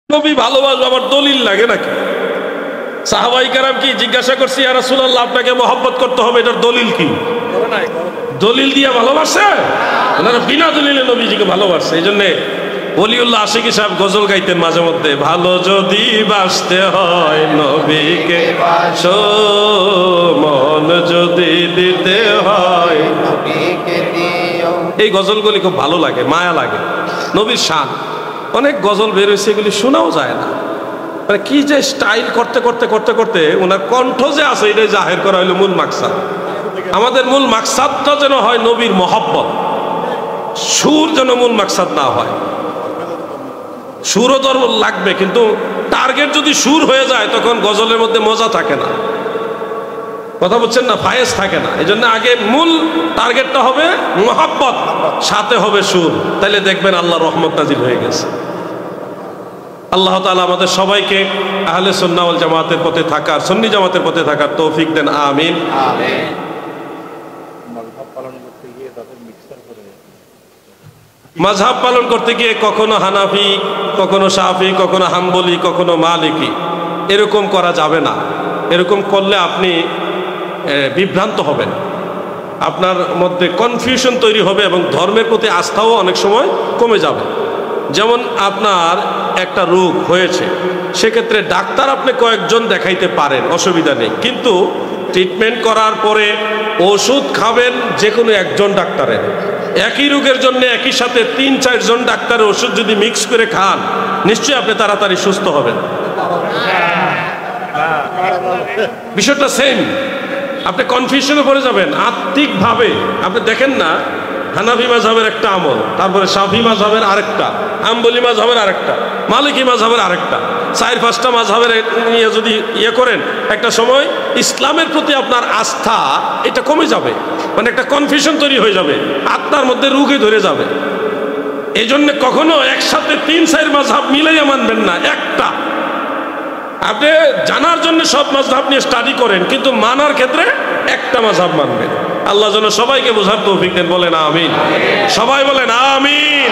নবী ভালোবাসবো আবার দলিল লাগে নাকি? সাহাবাই কেরাম কি জিজ্ঞাসা করছি, ইয়া রাসূলুল্লাহ আপনাকে মহব্বত করতে হবে, এটার দলিল কি? দলিল দিয়ে ভালোবাসে? ওনারা বিনা দলিলে নবীজিকে ভালোবাসে। এই জন্যে ওলিউল্লাহ আশিকি সাহেব গজল গাইতেন মাঝে মধ্যে, ভালো যদি বাসতে হয় নবীকে বাসো, মন যদি দিতে হয় নবীকে দিও। এই গজলগুলি খুব ভালো লাগে, মায়া লাগে, নবীর শান। অনেক গজল বের হয়েছে, এগুলি শোনাও যায় না। মানে কি যে স্টাইল করতে করতে করতে করতে ওনার কণ্ঠ যে আছে এটাই জাহের করা হইলো মূল মাকসাদ। আমাদের মূল মাকসাদটা যেন হয় নবীর মহব্বত, সুর যেন মূল মাকসাদ না হয়। সুরও তো লাগবে, কিন্তু টার্গেট যদি সুর হয়ে যায় তখন গজলের মধ্যে মজা থাকে না, কথা বলছেন না, ফায়েজ থাকে না। এই জন্য আগে মূল টার্গেটটা হবে মহব্বত, সাথে হবে সুর, তাইলে দেখবেন আল্লাহর রহমত নাজিল হয়ে গেছে। আল্লাহ তাআলা আমাদের সবাইকে আহলে সুন্নাহ ওয়াল জামাতের পথে থাকার, সুন্নি জামাতের পথে থাকার তৌফিক দেন, আমিন। মাযহাব পালন করতে গিয়ে কখনো হানাফি, কখনো শাফি, কখনো হাম্বলি, কখনো মালিকি, এরকম করা যাবে না। এরকম করলে আপনি বিভ্রান্ত হবেন, আপনার মধ্যে কনফিউশন তৈরি হবে এবং ধর্মের প্রতি আস্থাও অনেক সময় কমে যাবে। যেমন আপনার একটা রোগ হয়েছে, সেক্ষেত্রে ডাক্তার আপনি কয়েকজন দেখাইতে পারেন, অসুবিধা নেই, কিন্তু ট্রিটমেন্ট করার পরে ওষুধ খাবেন যে কোনো একজন ডাক্তারের। একই রোগের জন্য একই সাথে ৩-৪ জন ডাক্তারের ওষুধ যদি মিক্স করে খান, নিশ্চয়ই আপনি তাড়াতাড়ি সুস্থ হবেন। বিষয়টা সেম, আপনি কনফিউশনে পড়ে যাবেন আত্মিকভাবে। আপনি দেখেন না, হানাফি মাযহাবের একটা আমল, তারপরে শাফি মাযহাবের আরেকটা, হাম্বলি মাযহাবের আরেকটা, মালিকি মাযহাবের আরেকটা, ৪-৫টা মাযহাবের নিয়ে যদি করেন, একটা সময় ইসলামের প্রতি আপনার আস্থা এটা কমে যাবে, মানে একটা কনফিউশন তৈরি হয়ে যাবে, আত্মার মধ্যে রোগে ধরে যাবে। এই জন্য কখনো একসাথে ৩-৪ মাযহাব মিলাইয়া মানবেন না, একটা। আপনি জানার জন্য সব মাযহাব নিয়ে স্টাডি করেন, কিন্তু মানার ক্ষেত্রে একটা মাযহাব মানবেন। আল্লাহ যেন সবাইকে বোঝার তৌফিক দেন, বলেন আমিন। সবাই বলেন আমিন।